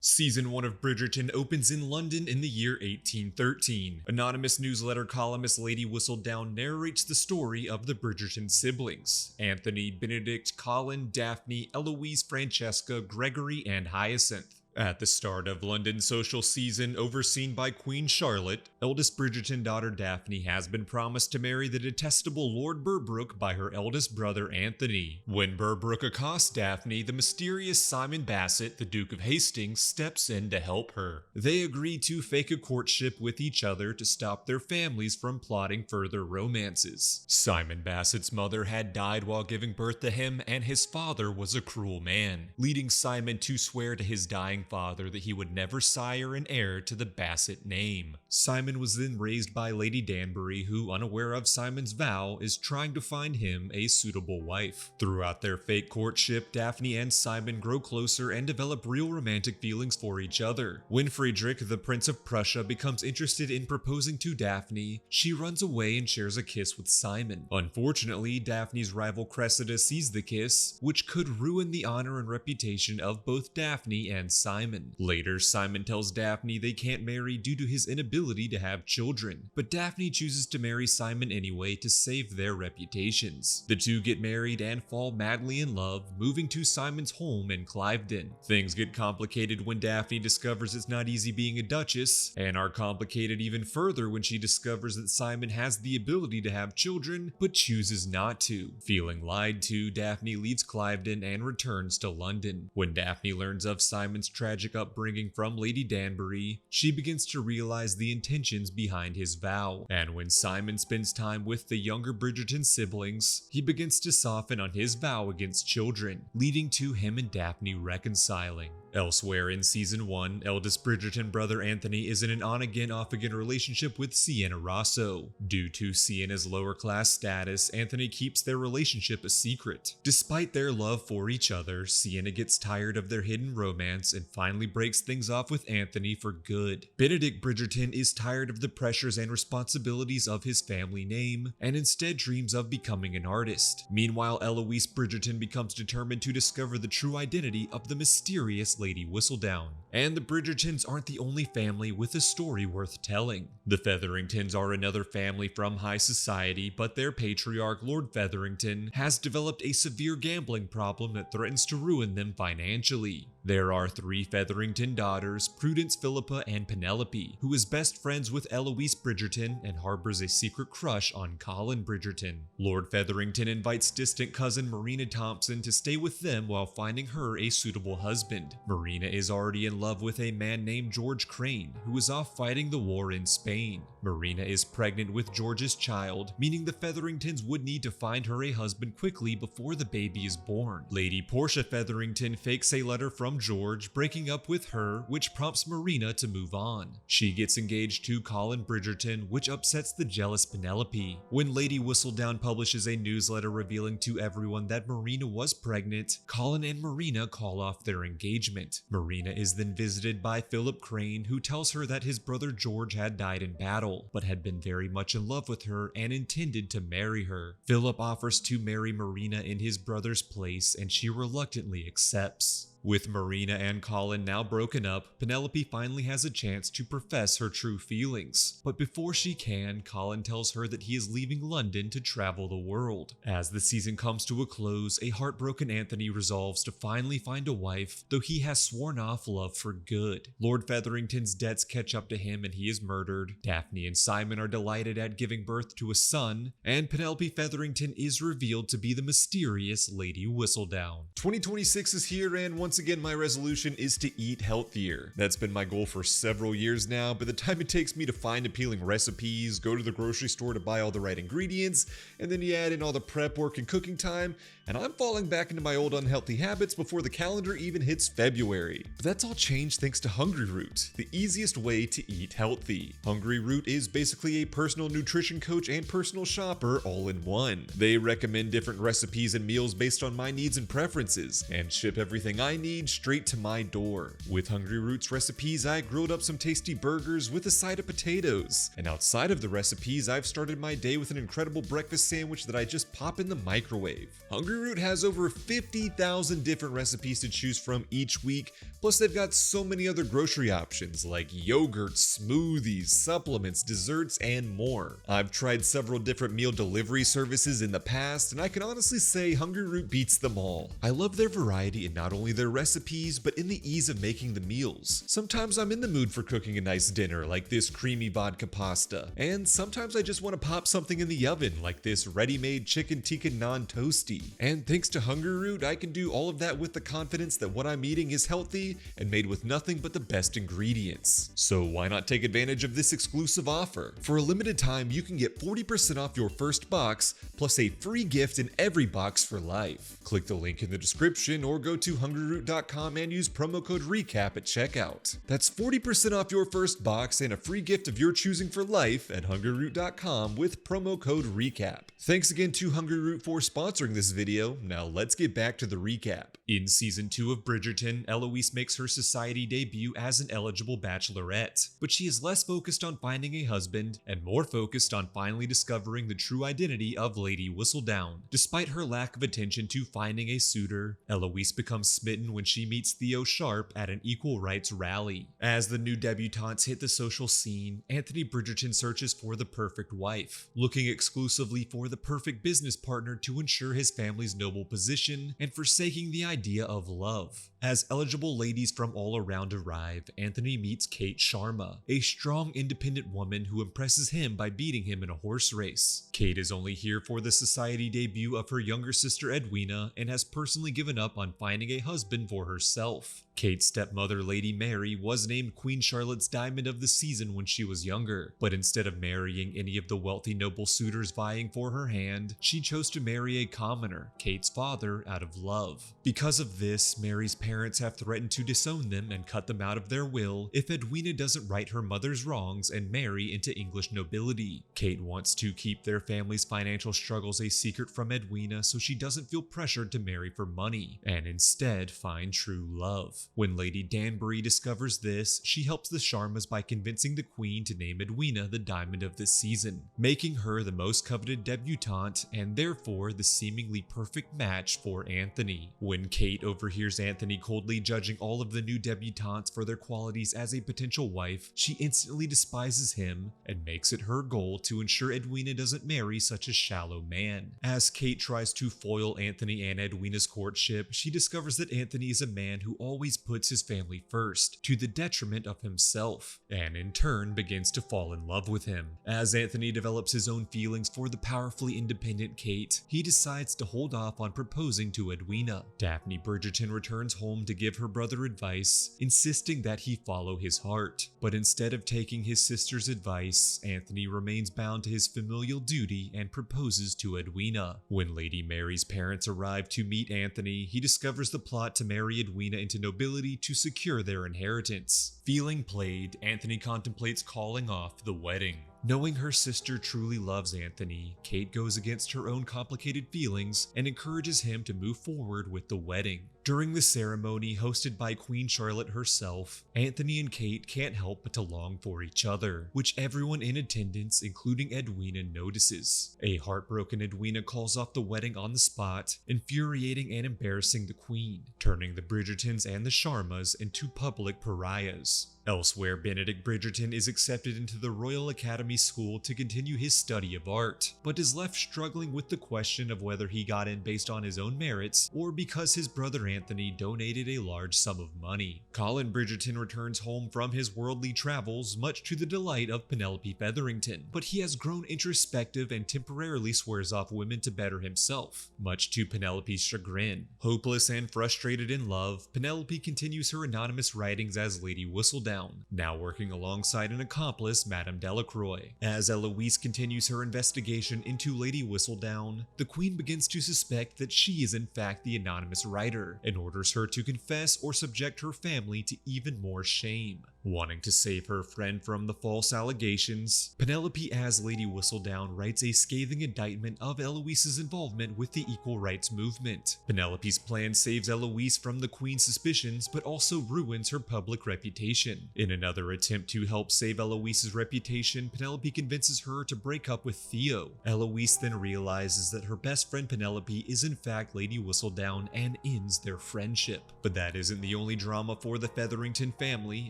Season 1 of Bridgerton opens in London in the year 1813. Anonymous newsletter columnist Lady Whistledown narrates the story of the Bridgerton siblings: Anthony, Benedict, Colin, Daphne, Eloise, Francesca, Gregory, and Hyacinth. At the start of London's social season, overseen by Queen Charlotte, eldest Bridgerton daughter Daphne has been promised to marry the detestable Lord Berbrook by her eldest brother Anthony. When Berbrook accosts Daphne, the mysterious Simon Basset, the Duke of Hastings, steps in to help her. They agree to fake a courtship with each other to stop their families from plotting further romances. Simon Basset's mother had died while giving birth to him, and his father was a cruel man, leading Simon to swear to his dying father that he would never sire an heir to the Basset name. Simon was then raised by Lady Danbury, who, unaware of Simon's vow, is trying to find him a suitable wife. Throughout their fake courtship, Daphne and Simon grow closer and develop real romantic feelings for each other. When Friedrich, the Prince of Prussia, becomes interested in proposing to Daphne, she runs away and shares a kiss with Simon. Unfortunately, Daphne's rival Cressida sees the kiss, which could ruin the honor and reputation of both Daphne and Simon. Later, Simon tells Daphne they can't marry due to his inability to have children, but Daphne chooses to marry Simon anyway to save their reputations. The two get married and fall madly in love, moving to Simon's home in Cliveden. Things get complicated when Daphne discovers it's not easy being a duchess, and are complicated even further when she discovers that Simon has the ability to have children, but chooses not to. Feeling lied to, Daphne leaves Cliveden and returns to London. When Daphne learns of Simon's tragic upbringing from Lady Danbury, she begins to realize the intentions behind his vow, and when Simon spends time with the younger Bridgerton siblings, he begins to soften on his vow against children, leading to him and Daphne reconciling. Elsewhere in Season 1, eldest Bridgerton brother Anthony is in an on-again, off-again relationship with Siena Rosso. Due to Siena's lower-class status, Anthony keeps their relationship a secret. Despite their love for each other, Siena gets tired of their hidden romance and finally breaks things off with Anthony for good. Benedict Bridgerton is tired of the pressures and responsibilities of his family name, and instead dreams of becoming an artist. Meanwhile, Eloise Bridgerton becomes determined to discover the true identity of the mysterious Lady Whistledown. And the Bridgertons aren't the only family with a story worth telling. The Featheringtons are another family from high society, but their patriarch, Lord Featherington, has developed a severe gambling problem that threatens to ruin them financially. There are 3 Featherington daughters, Prudence, Philippa, and Penelope, who is best friends with Eloise Bridgerton and harbors a secret crush on Colin Bridgerton. Lord Featherington invites distant cousin Marina Thompson to stay with them while finding her a suitable husband. Marina is already in love with a man named George Crane, who is off fighting the war in Spain. Marina is pregnant with George's child, meaning the Featheringtons would need to find her a husband quickly before the baby is born. Lady Portia Featherington fakes a letter from George, breaking up with her, which prompts Marina to move on. She gets engaged to Colin Bridgerton, which upsets the jealous Penelope. When Lady Whistledown publishes a newsletter revealing to everyone that Marina was pregnant, Colin and Marina call off their engagement. Marina is then visited by Philip Crane, who tells her that his brother George had died in battle, but had been very much in love with her and intended to marry her. Philip offers to marry Marina in his brother's place, and she reluctantly accepts. With Marina and Colin now broken up, Penelope finally has a chance to profess her true feelings. But before she can, Colin tells her that he is leaving London to travel the world. As the season comes to a close, a heartbroken Anthony resolves to finally find a wife, though he has sworn off love for good. Lord Featherington's debts catch up to him and he is murdered. Daphne and Simon are delighted at giving birth to a son, and Penelope Featherington is revealed to be the mysterious Lady Whistledown. 2026 is here, and once again, my resolution is to eat healthier. That's been my goal for several years now, but the time it takes me to find appealing recipes, go to the grocery store to buy all the right ingredients, and then you add in all the prep work and cooking time, and I'm falling back into my old unhealthy habits before the calendar even hits February. But that's all changed thanks to Hungry Root, the easiest way to eat healthy. Hungry Root is basically a personal nutrition coach and personal shopper all in one. They recommend different recipes and meals based on my needs and preferences, and ship everything I need straight to my door. With Hungry Root's recipes, I grilled up some tasty burgers with a side of potatoes. And outside of the recipes, I've started my day with an incredible breakfast sandwich that I just pop in the microwave. Hungry Root has over 50,000 different recipes to choose from each week, plus they've got so many other grocery options like yogurt, smoothies, supplements, desserts, and more. I've tried several different meal delivery services in the past, and I can honestly say Hungry Root beats them all. I love their variety in not only their recipes, but in the ease of making the meals. Sometimes I'm in the mood for cooking a nice dinner like this creamy vodka pasta, and sometimes I just want to pop something in the oven like this ready-made chicken tikka naan toasty. And thanks to Hungry Root, I can do all of that with the confidence that what I'm eating is healthy and made with nothing but the best ingredients. So why not take advantage of this exclusive offer? For a limited time, you can get 40% off your first box, plus a free gift in every box for life. Click the link in the description or go to hungryroot.com and use promo code RECAP at checkout. That's 40% off your first box and a free gift of your choosing for life at hungryroot.com with promo code RECAP. Thanks again to Hungry Root for sponsoring this video. Now let's get back to the recap. In season 2 of Bridgerton, Eloise makes her society debut as an eligible bachelorette, but she is less focused on finding a husband and more focused on finally discovering the true identity of Lady Whistledown. Despite her lack of attention to finding a suitor, Eloise becomes smitten when she meets Theo Sharp at an equal rights rally. As the new debutantes hit the social scene, Anthony Bridgerton searches for the perfect wife, looking exclusively for the perfect business partner to ensure his family's noble position and forsaking the idea of love. As eligible ladies from all around arrive, Anthony meets Kate Sharma, a strong, independent woman who impresses him by beating him in a horse race. Kate is only here for the society debut of her younger sister Edwina and has personally given up on finding a husband for herself. Kate's stepmother, Lady Mary, was named Queen Charlotte's Diamond of the Season when she was younger, but instead of marrying any of the wealthy noble suitors vying for her hand, she chose to marry a commoner, Kate's father, out of love. Because of this, Mary's parents have threatened to disown them and cut them out of their will if Edwina doesn't right her mother's wrongs and marry into English nobility. Kate wants to keep their family's financial struggles a secret from Edwina so she doesn't feel pressured to marry for money, and instead find true love. When Lady Danbury discovers this, she helps the Sharmas by convincing the Queen to name Edwina the Diamond of this season, making her the most coveted debutante and therefore the seemingly perfect match for Anthony. When Kate overhears Anthony coldly judging all of the new debutantes for their qualities as a potential wife, she instantly despises him and makes it her goal to ensure Edwina doesn't marry such a shallow man. As Kate tries to foil Anthony and Edwina's courtship, she discovers that Anthony is a man who always puts his family first, to the detriment of himself, and in turn begins to fall in love with him. As Anthony develops his own feelings for the powerfully independent Kate, he decides to hold off on proposing to Edwina. Daphne Bridgerton returns home to give her brother advice, insisting that he follow his heart. But instead of taking his sister's advice, Anthony remains bound to his familial duty and proposes to Edwina. When Lady Mary's parents arrive to meet Anthony, he discovers the plot to marry Edwina into nobility to secure their inheritance. Feeling played, Anthony contemplates calling off the wedding. Knowing her sister truly loves Anthony, Kate goes against her own complicated feelings and encourages him to move forward with the wedding. During the ceremony, hosted by Queen Charlotte herself, Anthony and Kate can't help but to long for each other, which everyone in attendance, including Edwina, notices. A heartbroken Edwina calls off the wedding on the spot, infuriating and embarrassing the Queen, turning the Bridgertons and the Sharmas into public pariahs. Elsewhere, Benedict Bridgerton is accepted into the Royal Academy School to continue his study of art, but is left struggling with the question of whether he got in based on his own merits or because his brother Anthony donated a large sum of money. Colin Bridgerton returns home from his worldly travels, much to the delight of Penelope Featherington, but he has grown introspective and temporarily swears off women to better himself, much to Penelope's chagrin. Hopeless and frustrated in love, Penelope continues her anonymous writings as Lady Whistledown, now working alongside an accomplice, Madame Delacroix. As Eloise continues her investigation into Lady Whistledown, the Queen begins to suspect that she is in fact the anonymous writer, and orders her to confess or subject her family to even more shame. Wanting to save her friend from the false allegations, Penelope as Lady Whistledown writes a scathing indictment of Eloise's involvement with the equal rights movement. Penelope's plan saves Eloise from the Queen's suspicions, but also ruins her public reputation. In another attempt to help save Eloise's reputation, Penelope convinces her to break up with Theo. Eloise then realizes that her best friend Penelope is in fact Lady Whistledown and ends their friendship. But that isn't the only drama for the Featherington family,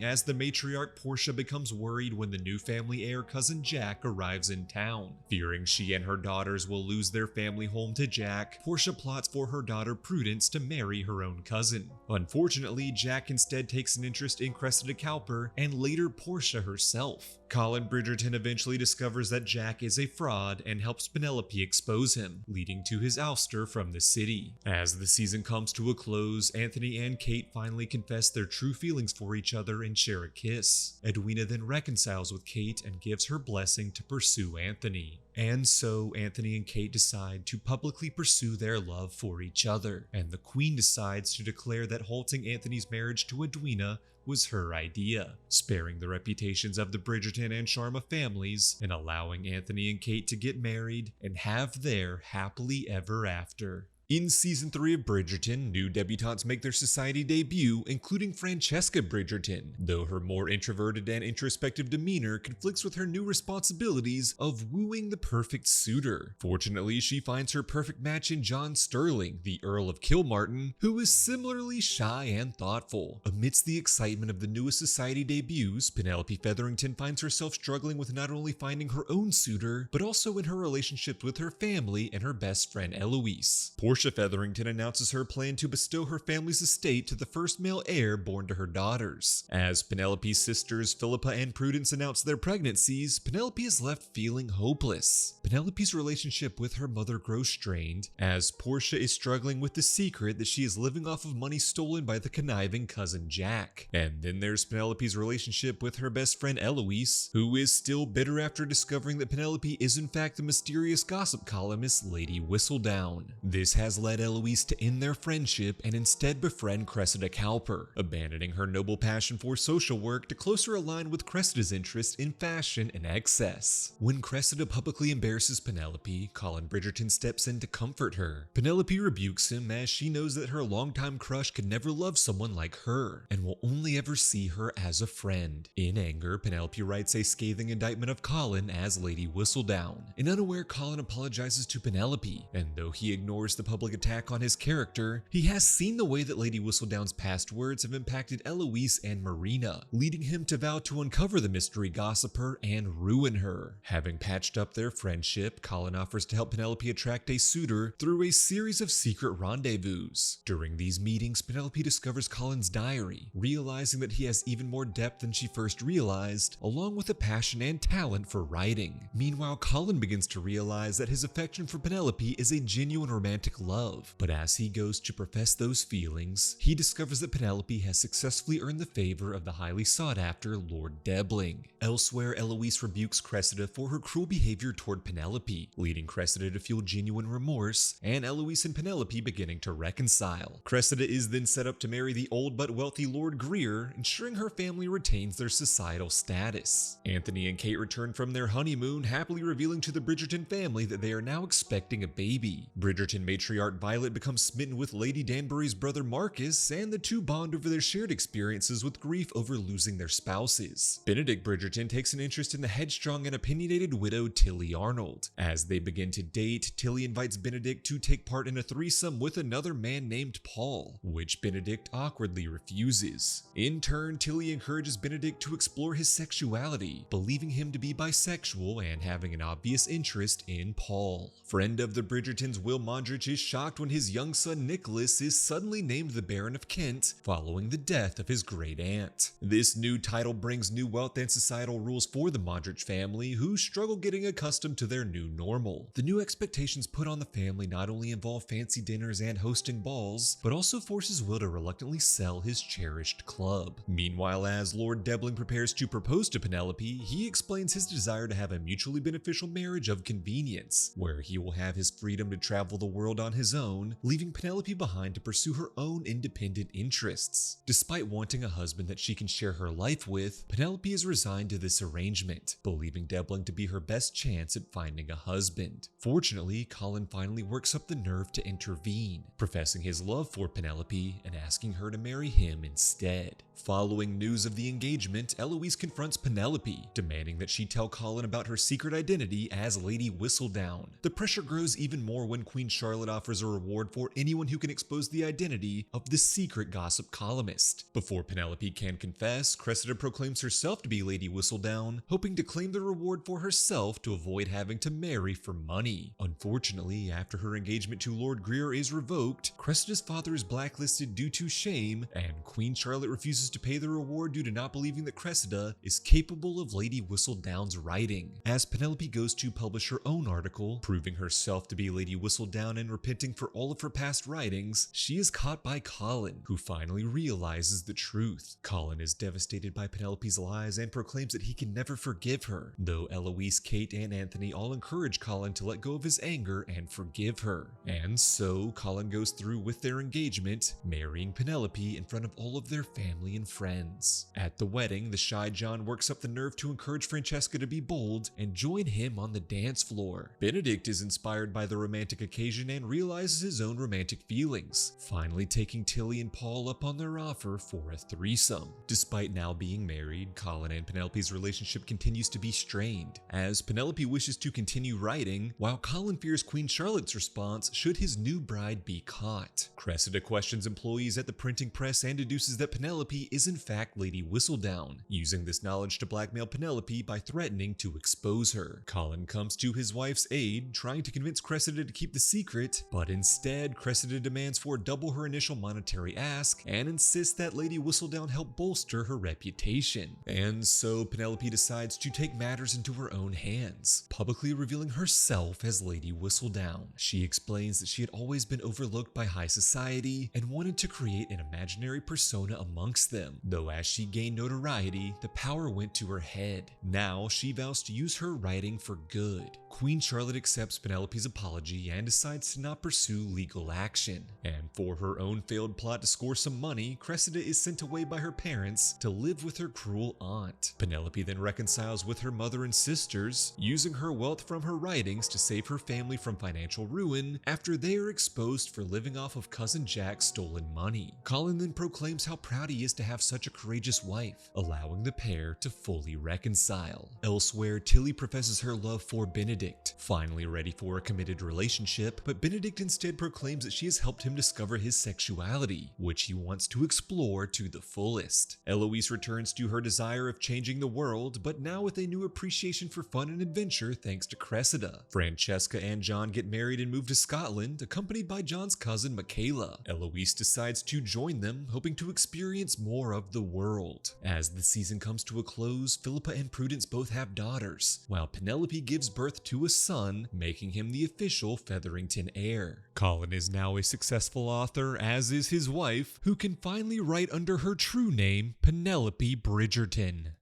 as the matriarch Portia becomes worried when the new family heir cousin Jack arrives in town. Fearing she and her daughters will lose their family home to Jack, Portia plots for her daughter Prudence to marry her own cousin. Unfortunately, Jack instead takes an interest in Cressida Cowper and later Portia herself. Colin Bridgerton eventually discovers that Jack is a fraud and helps Penelope expose him, leading to his ouster from the city. As the season comes to a close, Anthony and Kate finally confess their true feelings for each other and share a kiss. Edwina then reconciles with Kate and gives her blessing to pursue Anthony. And so Anthony and Kate decide to publicly pursue their love for each other, and the Queen decides to declare that halting Anthony's marriage to Edwina was her idea, sparing the reputations of the Bridgerton and Sharma families and allowing Anthony and Kate to get married and have their happily ever after. In Season 3 of Bridgerton, new debutantes make their society debut, including Francesca Bridgerton, though her more introverted and introspective demeanor conflicts with her new responsibilities of wooing the perfect suitor. Fortunately, she finds her perfect match in John Sterling, the Earl of Kilmartin, who is similarly shy and thoughtful. Amidst the excitement of the newest society debuts, Penelope Featherington finds herself struggling with not only finding her own suitor, but also in her relationships with her family and her best friend Eloise. Portia Featherington announces her plan to bestow her family's estate to the first male heir born to her daughters. As Penelope's sisters Philippa and Prudence announce their pregnancies, Penelope is left feeling hopeless. Penelope's relationship with her mother grows strained, as Portia is struggling with the secret that she is living off of money stolen by the conniving cousin Jack. And then there's Penelope's relationship with her best friend Eloise, who is still bitter after discovering that Penelope is in fact the mysterious gossip columnist Lady Whistledown. This has led Eloise to end their friendship and instead befriend Cressida Cowper, abandoning her noble passion for social work to closer align with Cressida's interest in fashion and excess. When Cressida publicly embarrasses Penelope, Colin Bridgerton steps in to comfort her. Penelope rebukes him as she knows that her longtime crush could never love someone like her and will only ever see her as a friend. In anger, Penelope writes a scathing indictment of Colin as Lady Whistledown. In unaware, Colin apologizes to Penelope, and though he ignores the public attack on his character, he has seen the way that Lady Whistledown's past words have impacted Eloise and Marina, leading him to vow to uncover the mystery gossiper and ruin her. Having patched up their friendship, Colin offers to help Penelope attract a suitor through a series of secret rendezvous. During these meetings, Penelope discovers Colin's diary, realizing that he has even more depth than she first realized, along with a passion and talent for writing. Meanwhile, Colin begins to realize that his affection for Penelope is a genuine romantic love, but as he goes to profess those feelings, he discovers that Penelope has successfully earned the favor of the highly sought-after Lord Debling. Elsewhere, Eloise rebukes Cressida for her cruel behavior toward Penelope, leading Cressida to feel genuine remorse, and Eloise and Penelope beginning to reconcile. Cressida is then set up to marry the old but wealthy Lord Greer, ensuring her family retains their societal status. Anthony and Kate return from their honeymoon, happily revealing to the Bridgerton family that they are now expecting a baby. Bridgerton matriarch Violet becomes smitten with Lady Danbury's brother Marcus, and the two bond over their shared experiences with grief over losing their spouses. Benedict Bridgerton takes an interest in the headstrong and opinionated widow Tilly Arnold. As they begin to date, Tilly invites Benedict to take part in a threesome with another man named Paul, which Benedict awkwardly refuses. In turn, Tilly encourages Benedict to explore his sexuality, believing him to be bisexual and having an obvious interest in Paul. Friend of the Bridgertons Will Mondrich is shocked when his young son Nicholas is suddenly named the Baron of Kent following the death of his great aunt. This new title brings new wealth and societal rules for the Mondrich family, who struggle getting accustomed to their new normal. The new expectations put on the family not only involve fancy dinners and hosting balls, but also forces Will to reluctantly sell his cherished club. Meanwhile, as Lord Debling prepares to propose to Penelope, he explains his desire to have a mutually beneficial marriage of convenience, where he will have his freedom to travel the world on on his own, leaving Penelope behind to pursue her own independent interests. Despite wanting a husband that she can share her life with, Penelope is resigned to this arrangement, believing Debling to be her best chance at finding a husband. Fortunately, Colin finally works up the nerve to intervene, professing his love for Penelope and asking her to marry him instead. Following news of the engagement, Eloise confronts Penelope, demanding that she tell Colin about her secret identity as Lady Whistledown. The pressure grows even more when Queen Charlotte offers a reward for anyone who can expose the identity of the secret gossip columnist. Before Penelope can confess, Cressida proclaims herself to be Lady Whistledown, hoping to claim the reward for herself to avoid having to marry for money. Unfortunately, after her engagement to Lord Greer is revoked, Cressida's father is blacklisted due to shame, and Queen Charlotte refuses to pay the reward due to not believing that Cressida is capable of Lady Whistledown's writing. As Penelope goes to publish her own article, proving herself to be Lady Whistledown and repenting for all of her past writings, she is caught by Colin, who finally realizes the truth. Colin is devastated by Penelope's lies and proclaims that he can never forgive her, though Eloise, Kate, and Anthony all encourage Colin to let go of his anger and forgive her. And so, Colin goes through with their engagement, marrying Penelope in front of all of their family and friends. At the wedding, the shy John works up the nerve to encourage Francesca to be bold and join him on the dance floor. Benedict is inspired by the romantic occasion and realizes his own romantic feelings, finally taking Tilly and Paul up on their offer for a threesome. Despite now being married, Colin and Penelope's relationship continues to be strained, as Penelope wishes to continue writing, while Colin fears Queen Charlotte's response should his new bride be caught. Cressida questions employees at the printing press and deduces that Penelope is in fact Lady Whistledown, using this knowledge to blackmail Penelope by threatening to expose her. Colin comes to his wife's aid, trying to convince Cressida to keep the secret, but instead Cressida demands for double her initial monetary ask and insists that Lady Whistledown help bolster her reputation. And so Penelope decides to take matters into her own hands, publicly revealing herself as Lady Whistledown. She explains that she had always been overlooked by high society and wanted to create an imaginary persona amongst them, though as she gained notoriety, the power went to her head. Now she vows to use her writing for good. Queen Charlotte accepts Penelope's apology and decides to not pursue legal action. And for her own failed plot to score some money, Cressida is sent away by her parents to live with her cruel aunt. Penelope then reconciles with her mother and sisters, using her wealth from her writings to save her family from financial ruin after they are exposed for living off of Cousin Jack's stolen money. Colin then proclaims how proud he is to have such a courageous wife, allowing the pair to fully reconcile. Elsewhere, Tilly professes her love for Benedict, finally ready for a committed relationship, but Benedict instead proclaims that she has helped him discover his sexuality, which he wants to explore to the fullest. Eloise returns to her desire of changing the world, but now with a new appreciation for fun and adventure thanks to Cressida. Francesca and John get married and move to Scotland, accompanied by John's cousin Michaela. Eloise decides to join them, hoping to experience more of the world. As the season comes to a close, Philippa and Prudence both have daughters, while Penelope gives birth to a son, making him the official Featherington heir. Colin is now a successful author, as is his wife, who can finally write under her true name, Penelope Bridgerton.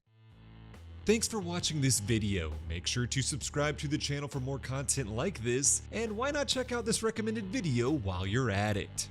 Thanks for watching this video. Make sure to subscribe to the channel for more content like this, and why not check out this recommended video while you're at it.